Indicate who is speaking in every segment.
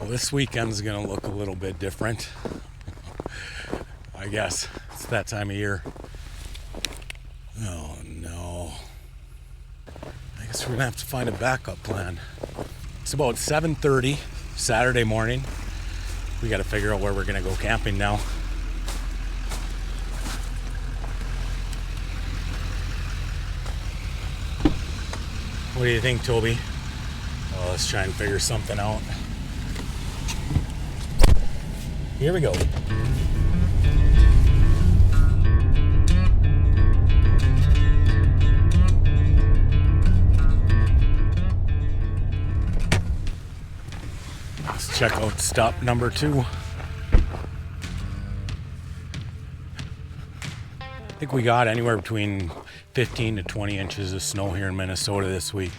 Speaker 1: Well, this weekend's gonna look a little bit different. I guess it's that time of year. Oh no. I guess we're gonna have to find a backup plan. It's about 7:30 Saturday morning. We gotta figure out where we're gonna go camping now. What do you think, Toby? Well, let's try and figure something out. Here we go. Let's check out stop number 2. I think we got anywhere between 15 to 20 inches of snow here in Minnesota this week.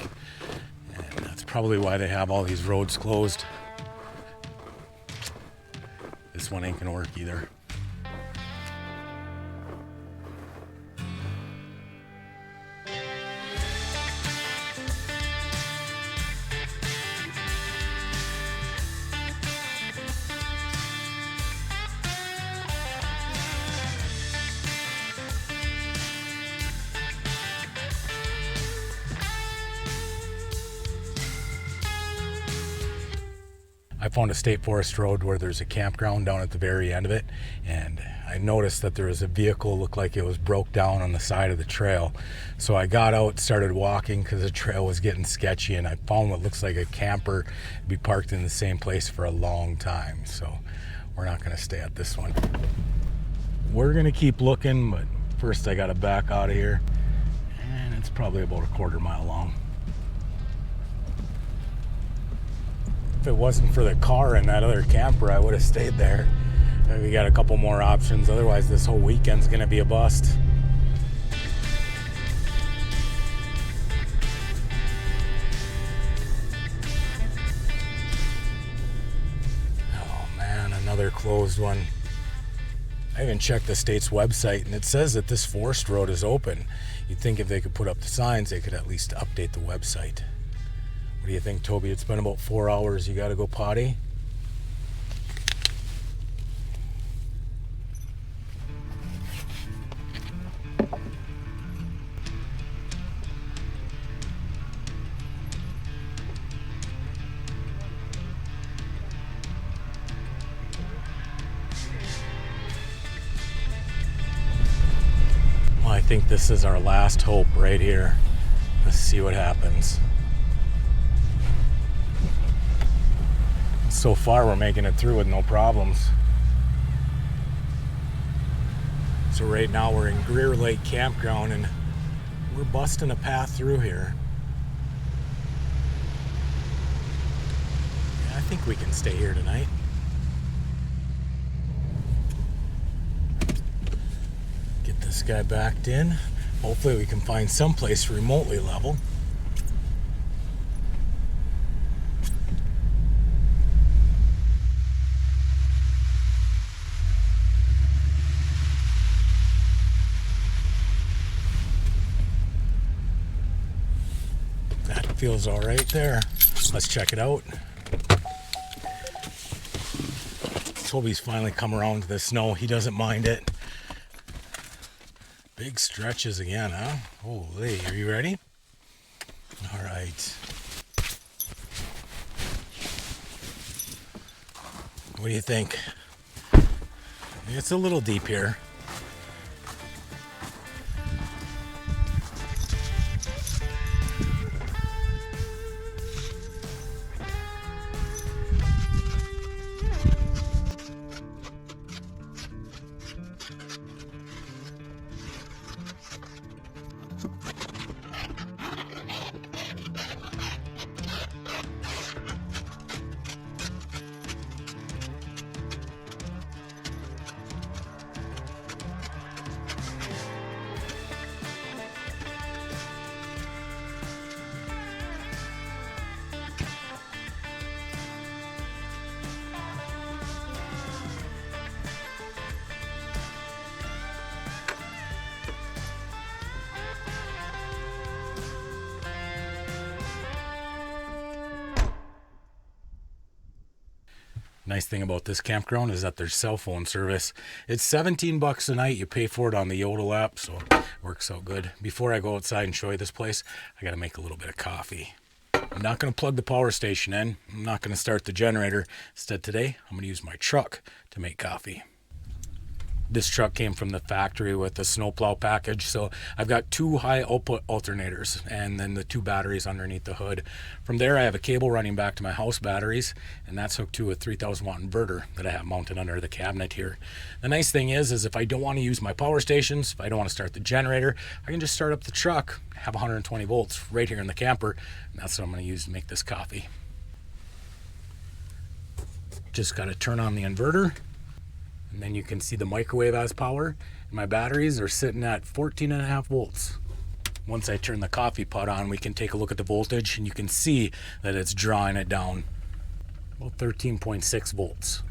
Speaker 1: And that's probably why they have all these roads closed. This one ain't gonna work either. I found a state forest road where there's a campground down at the very end of it, and I noticed that there was a vehicle looked like it was broke down on the side of the trail. So I got out, started walking because the trail was getting sketchy, and I found what looks like a camper be parked in the same place for a long time. So we're not going to stay at this one. We're going to keep looking, but first I got to back out of here, and it's probably about a quarter mile long. If it wasn't for the car and that other camper, I would have stayed there. We got a couple more options. Otherwise, this whole weekend's going to be a bust. Oh man, another closed one. I even checked the state's website, and it says that this forest road is open. You'd think if they could put up the signs, they could at least update the website. What do you think, Toby? It's been about 4 hours. You gotta go potty? Well, I think this is our last hope right here. Let's see what happens. So far we're making it through with no problems. So right now we're in Greer Lake Campground and we're busting a path through here. Yeah, I think we can stay here tonight. Get this guy backed in. Hopefully we can find someplace remotely level. Feels all right there. Let's check it out. Toby's finally come around to the snow. He doesn't mind it. Big stretches again, huh? Holy, are you ready? All right. What do you think? It's a little deep here. Nice thing about this campground is that there's cell phone service. It's 17 bucks a night. You pay for it on the Yodel app, so it works out good. Before I go outside and show you this place, I gotta make a little bit of coffee. I'm not gonna plug the power station in. I'm not gonna start the generator. Instead today, I'm gonna use my truck to make coffee. This truck came from the factory with a snowplow package, so I've got 2 high output alternators and then the 2 batteries underneath the hood. From there, I have a cable running back to my house batteries, and that's hooked to a 3,000 watt inverter that I have mounted under the cabinet here. The nice thing is if I don't want to use my power stations, if I don't want to start the generator, I can just start up the truck, have 120 volts right here in the camper, and that's what I'm going to use to make this coffee. Just got to turn on the inverter. And then you can see the microwave has power, and my batteries are sitting at 14.5 volts. Once I turn the coffee pot on, we can take a look at the voltage, and you can see that it's drawing it down about 13.6 volts.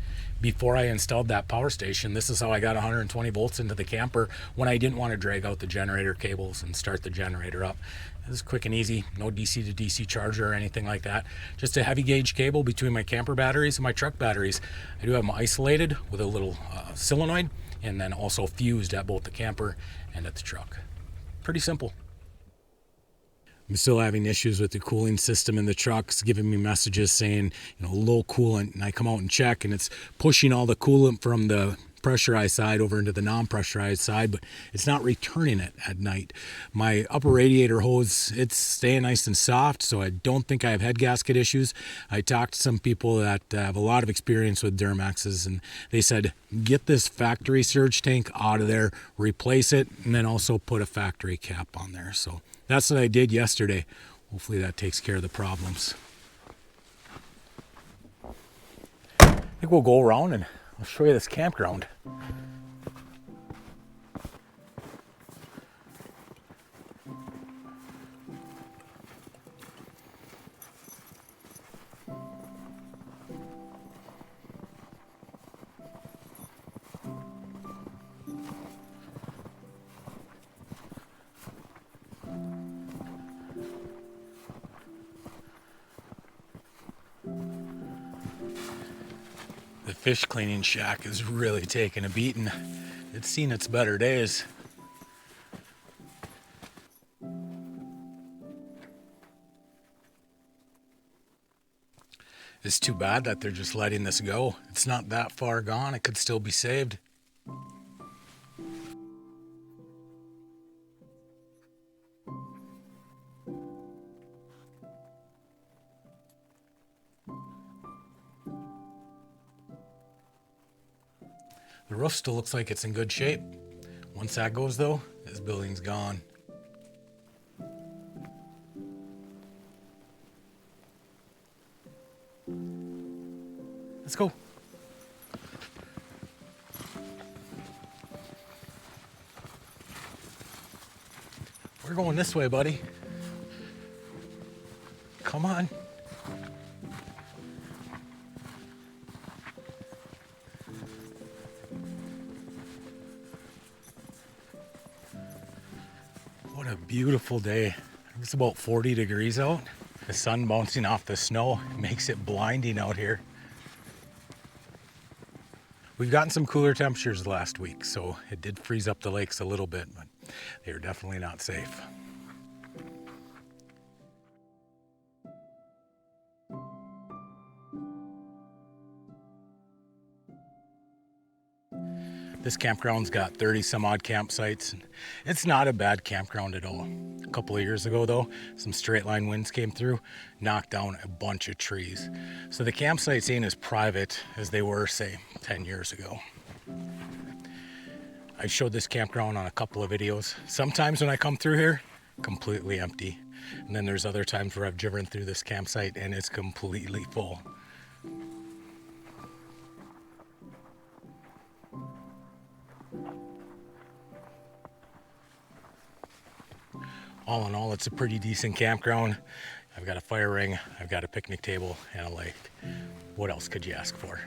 Speaker 1: Before I installed that power station, this is how I got 120 volts into the camper when I didn't want to drag out the generator cables and start the generator up. This is quick and easy, no DC to DC charger or anything like that. Just a heavy gauge cable between my camper batteries and my truck batteries. I do have them isolated with a little solenoid, and then also fused at both the camper and at the truck. Pretty simple. I'm still having issues with the cooling system in the truck. It's giving me messages saying, low coolant, and I come out and check, and it's pushing all the coolant from the pressurized side over into the non-pressurized side, but it's not returning it at night. My upper radiator hose, it's staying nice and soft, so I don't think I have head gasket issues. I talked to some people that have a lot of experience with Duramaxes, and they said, get this factory surge tank out of there, replace it, and then also put a factory cap on there. So that's what I did yesterday. Hopefully that takes care of the problems. I think we'll go around and I'll show you this campground. The fish cleaning shack is really taking a beating. It's seen its better days. It's too bad that they're just letting this go. It's not that far gone. It could still be saved. The roof still looks like it's in good shape. Once that goes though, this building's gone. Let's go. We're going this way, buddy. Come on. What a beautiful day. It's about 40 degrees out. The sun bouncing off the snow makes it blinding out here. We've gotten some cooler temperatures last week, so it did freeze up the lakes a little bit, but they are definitely not safe. This campground's got 30 some odd campsites, and it's not a bad campground at all. A couple of years ago though, some straight line winds came through, knocked down a bunch of trees. So the campsites ain't as private as they were, say, 10 years ago. I showed this campground on a couple of videos. Sometimes when I come through here, completely empty. And then there's other times where I've driven through this campsite and it's completely full. All in all, it's a pretty decent campground. I've got a fire ring, I've got a picnic table, and a lake. What else could you ask for?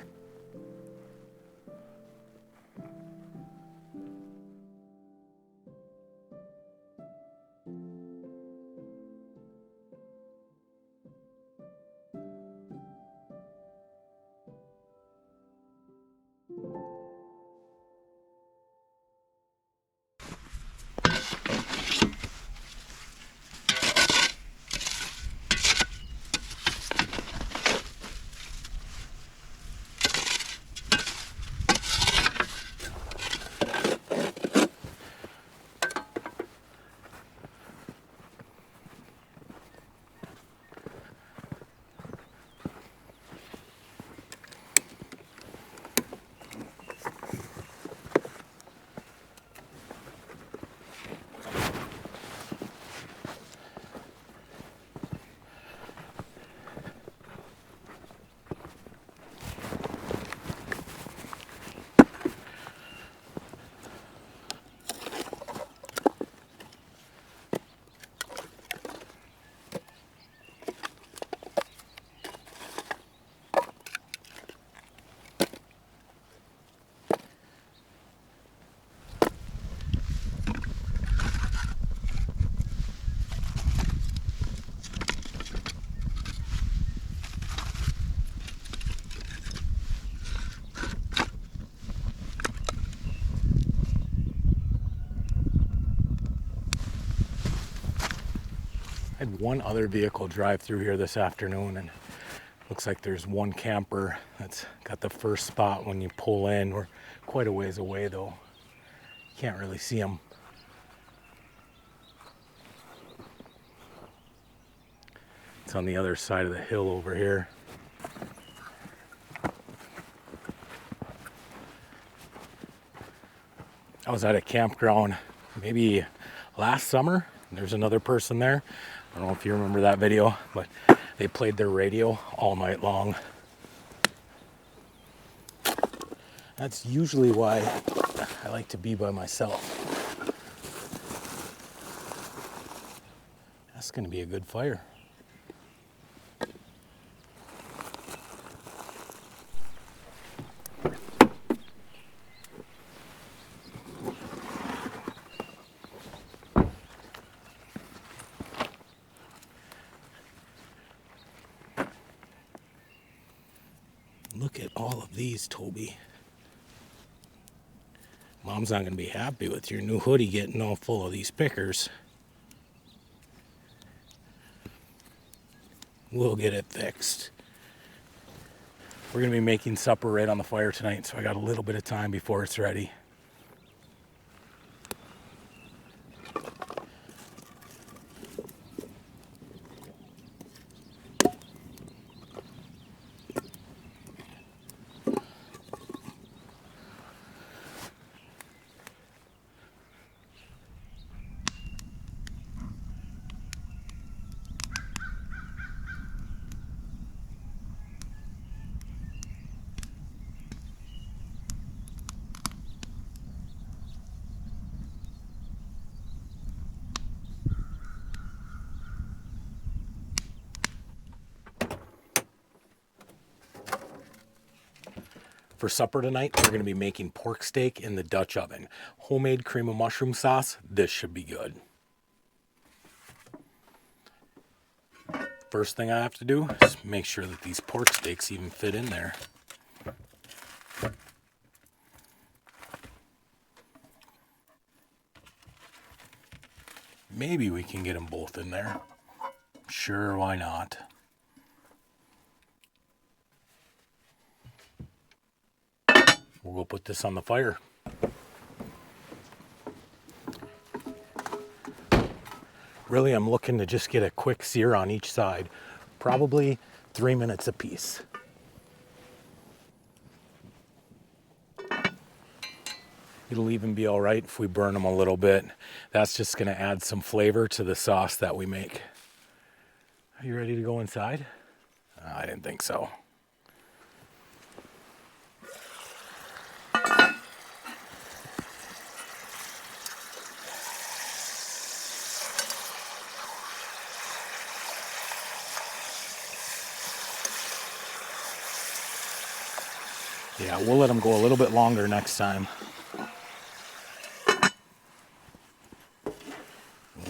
Speaker 1: Had one other vehicle drive through here this afternoon, and looks like there's one camper that's got the first spot when you pull in. We're quite a ways away though. Can't really see them. It's on the other side of the hill over here. I was at a campground maybe last summer. There's another person there. I don't know if you remember that video, but they played their radio all night long. That's usually why I like to be by myself. That's going to be a good fire. Look at all of these, Toby. Mom's not going to be happy with your new hoodie getting all full of these pickers. We'll get it fixed. We're going to be making supper right on the fire tonight, so I got a little bit of time before it's ready. For supper tonight, we're going to be making pork steak in the Dutch oven. Homemade cream of mushroom sauce. This should be good. First thing I have to do is make sure that these pork steaks even fit in there. Maybe we can get them both in there. Sure, why not? We'll go put this on the fire. Really, I'm looking to just get a quick sear on each side. Probably 3 minutes apiece. It'll even be all right if we burn them a little bit. That's just going to add some flavor to the sauce that we make. Are you ready to go inside? I didn't think so. Yeah, we'll let them go a little bit longer next time.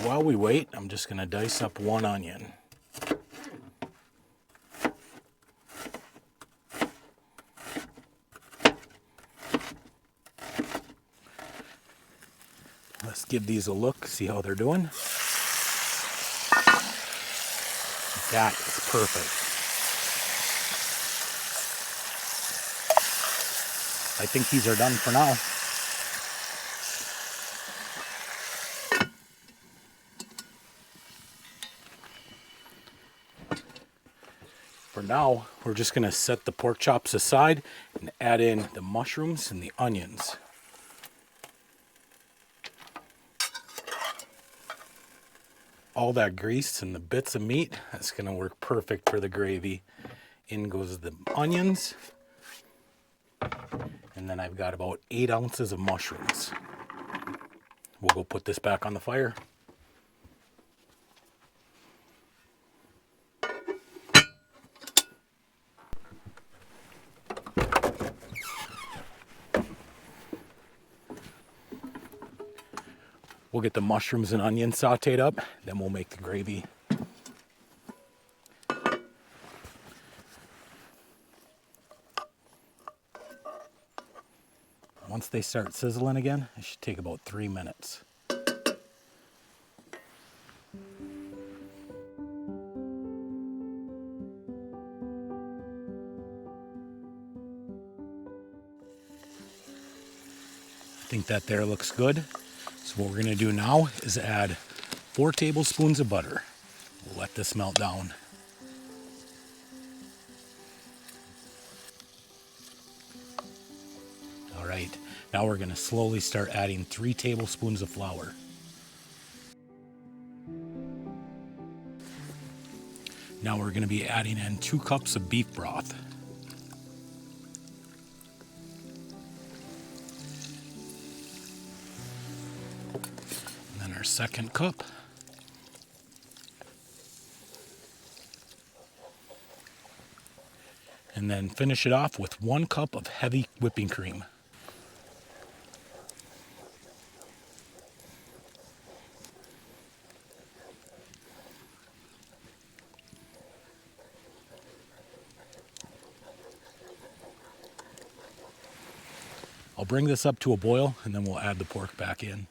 Speaker 1: While we wait, I'm just going to dice up one onion. Let's give these a look, see how they're doing. That is perfect. I think these are done for now. For now, we're just going to set the pork chops aside and add in the mushrooms and the onions. All that grease and the bits of meat, that's going to work perfect for the gravy. In goes the onions. And then I've got about 8 ounces of mushrooms. We'll go put this back on the fire. We'll get the mushrooms and onions sauteed up, then we'll make the gravy. Once they start sizzling again, it should take about 3 minutes. think that there looks good. So what we're gonna do now is add 4 tablespoons of butter. We'll let this melt down. All right, now we're gonna slowly start adding 3 tablespoons of flour. Now we're gonna be adding in 2 cups of beef broth. And then our second cup. And then finish it off with 1 cup of heavy whipping cream. I'll bring this up to a boil and then we'll add the pork back in.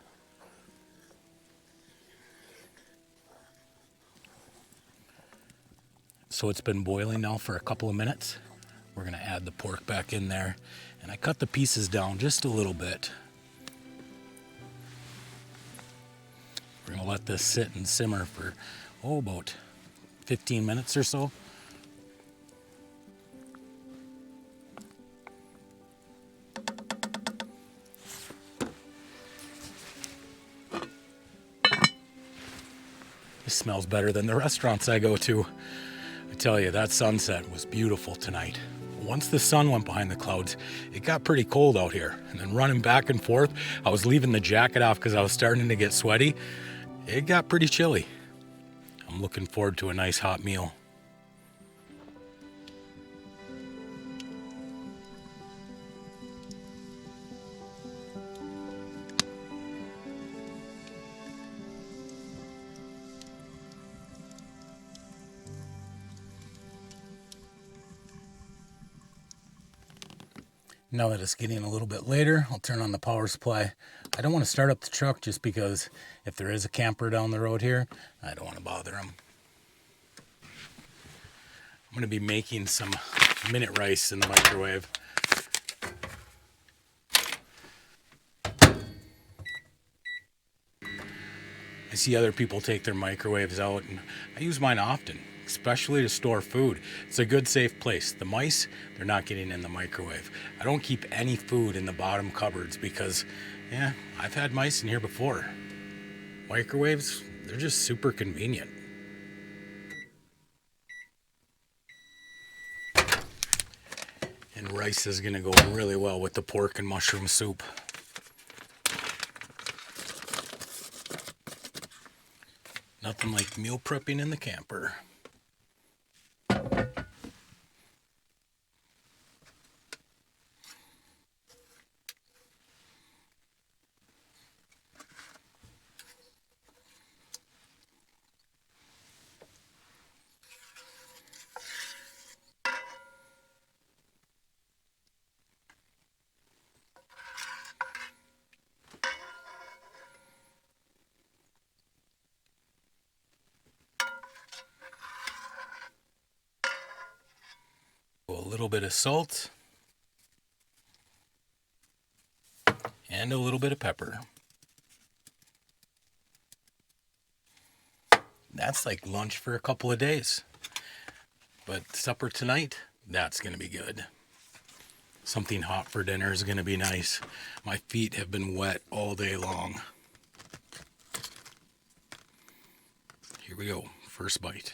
Speaker 1: So it's been boiling now for a couple of minutes. We're gonna add the pork back in there, and I cut the pieces down just a little bit. We're gonna let this sit and simmer for, about 15 minutes or so. This smells better than the restaurants I go to. I tell you, that sunset was beautiful tonight. Once the sun went behind the clouds, it got pretty cold out here. And then running back and forth, I was leaving the jacket off because I was starting to get sweaty. It got pretty chilly. I'm looking forward to a nice hot meal. Now that it's getting a little bit later, I'll turn on the power supply. I don't want to start up the truck just because if there is a camper down the road here, I don't want to bother them. I'm going to be making some minute rice in the microwave. I see other people take their microwaves out, and I use mine often, especially to store food. It's a good, safe place. The mice, they're not getting in the microwave. I don't keep any food in the bottom cupboards because, I've had mice in here before. Microwaves, they're just super convenient. And rice is gonna go really well with the pork and mushroom soup. Nothing like meal prepping in the camper. A little bit of salt and a little bit of pepper. That's like lunch for a couple of days. But supper tonight, that's going to be good. Something hot for dinner is going to be nice. My feet have been wet all day long. Here we go, first bite.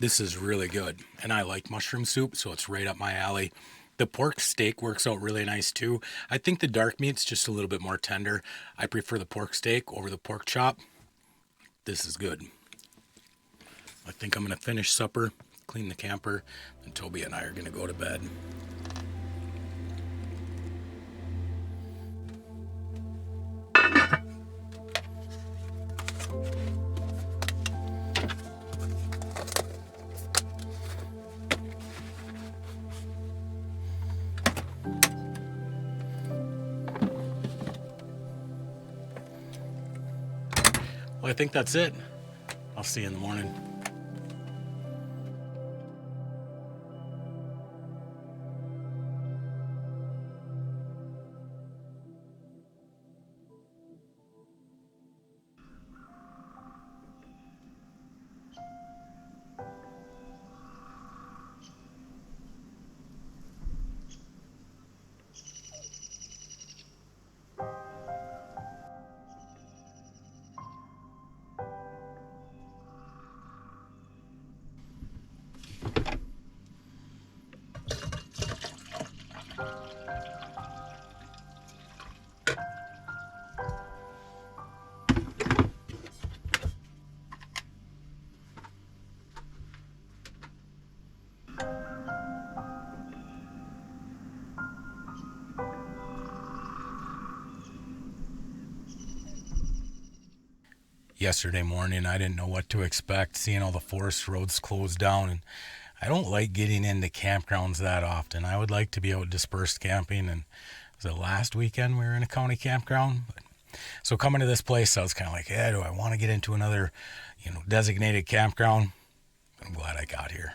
Speaker 1: This is really good, and I like mushroom soup, so it's right up my alley. The pork steak works out really nice too. I think the dark meat's just a little bit more tender. I prefer the pork steak over the pork chop. This is good. I think I'm gonna finish supper, clean the camper, and Toby and I are gonna go to bed. Well, I think that's it. I'll see you in the morning. yesterday morning. I didn't know what to expect, seeing all the forest roads closed down. And I don't like getting into campgrounds that often. I would like to be out dispersed camping. And was it last weekend we were in a county campground? So coming to this place, I was kind of like, yeah, do I want to get into another, designated campground? I'm glad I got here.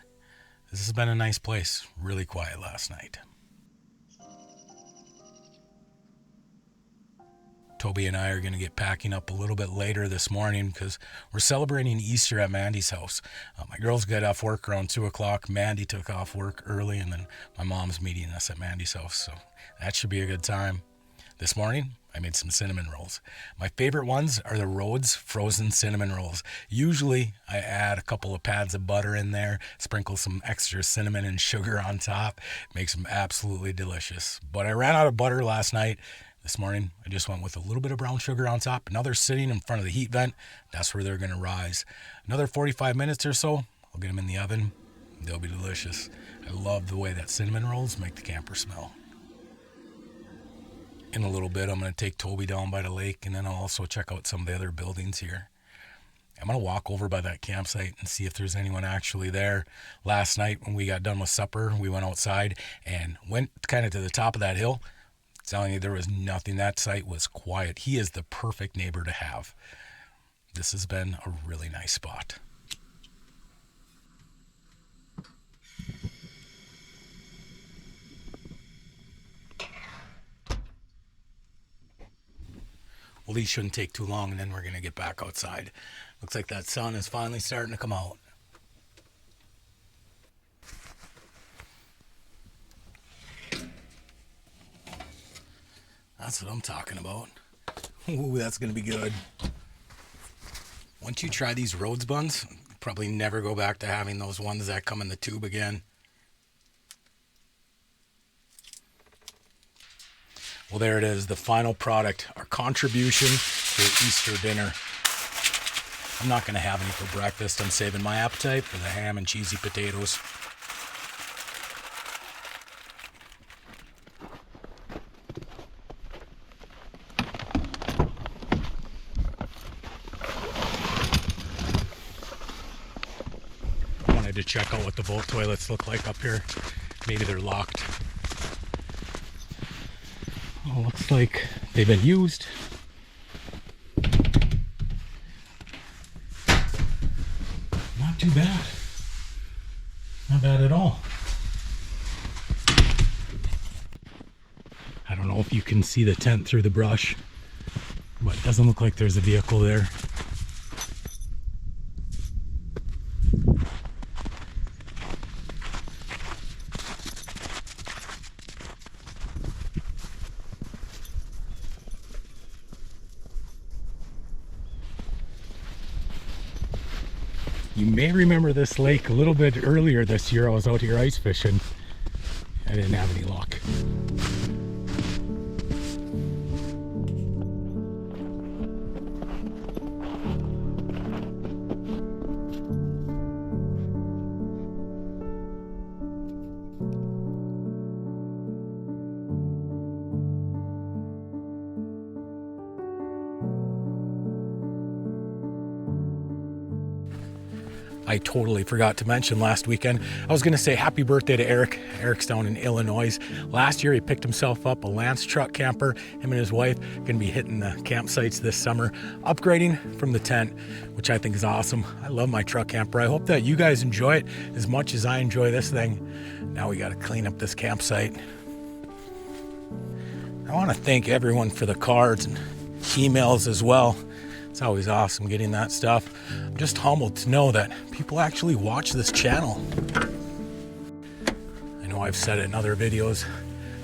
Speaker 1: This has been a nice place. Really quiet last night. Toby and I are going to get packing up a little bit later this morning because we're celebrating Easter at Mandy's house. My girls got off work around 2 o'clock. Mandy took off work early, and then my mom's meeting us at Mandy's house. So that should be a good time. This morning, I made some cinnamon rolls. My favorite ones are the Rhodes frozen cinnamon rolls. Usually, I add a couple of pads of butter in there, sprinkle some extra cinnamon and sugar on top. Makes them absolutely delicious. But I ran out of butter last night. This morning, I just went with a little bit of brown sugar on top. Now they're sitting in front of the heat vent. That's where they're going to rise. Another 45 minutes or so, I'll get them in the oven. They'll be delicious. I love the way that cinnamon rolls make the camper smell. In a little bit, I'm going to take Toby down by the lake, and then I'll also check out some of the other buildings here. I'm going to walk over by that campsite and see if there's anyone actually there. Last night when we got done with supper, we went outside and went kind of to the top of that hill. Telling you there was nothing. That site was quiet. He is the perfect neighbor to have. This has been a really nice spot. Well, these shouldn't take too long, and then we're going to get back outside. Looks like that sun is finally starting to come out. That's what I'm talking about. Ooh, that's going to be good. Once you try these Rhodes buns, probably never go back to having those ones that come in the tube again. Well, there it is, the final product, our contribution to Easter dinner. I'm not going to have any for breakfast. I'm saving my appetite for the ham and cheesy potatoes. To check out what the boat toilets look like up here. Maybe they're locked. Oh, looks like they've been used. Not too bad. Not bad at all. I don't know if you can see the tent through the brush, but it doesn't look like there's a vehicle there. You may remember this lake a little bit earlier this year. I was out here ice fishing. I didn't have any luck. I totally forgot to mention last weekend. I was going to say happy birthday to Eric. Eric's down in Illinois. Last year he picked himself up a Lance truck camper. Him and his wife going to be hitting the campsites this summer, upgrading from the tent, which I think is awesome. I love my truck camper. I hope that you guys enjoy it as much as I enjoy this thing. Now we got to clean up this campsite. I want to thank everyone for the cards and emails as well. It's always awesome getting that stuff. I'm just humbled to know that people actually watch this channel. I know I've said it in other videos.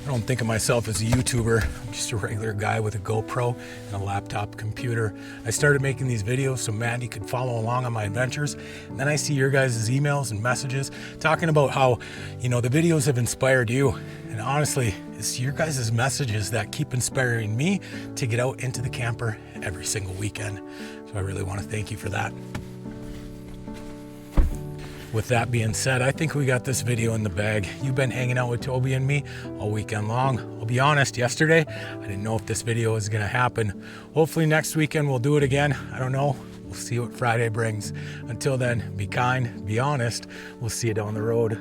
Speaker 1: I don't think of myself as a YouTuber. I'm just a regular guy with a GoPro and a laptop computer. I started making these videos so Mandy could follow along on my adventures. And then I see your guys' emails and messages talking about how, the videos have inspired you. And honestly, it's your guys' messages that keep inspiring me to get out into the camper every single weekend. So I really want to thank you for that. With that being said, I think we got this video in the bag. You've been hanging out with Toby and me all weekend long. I'll be honest, yesterday, I didn't know if this video was going to happen. Hopefully next weekend we'll do it again. I don't know. We'll see what Friday brings. Until then, be kind, be honest. We'll see you down the road.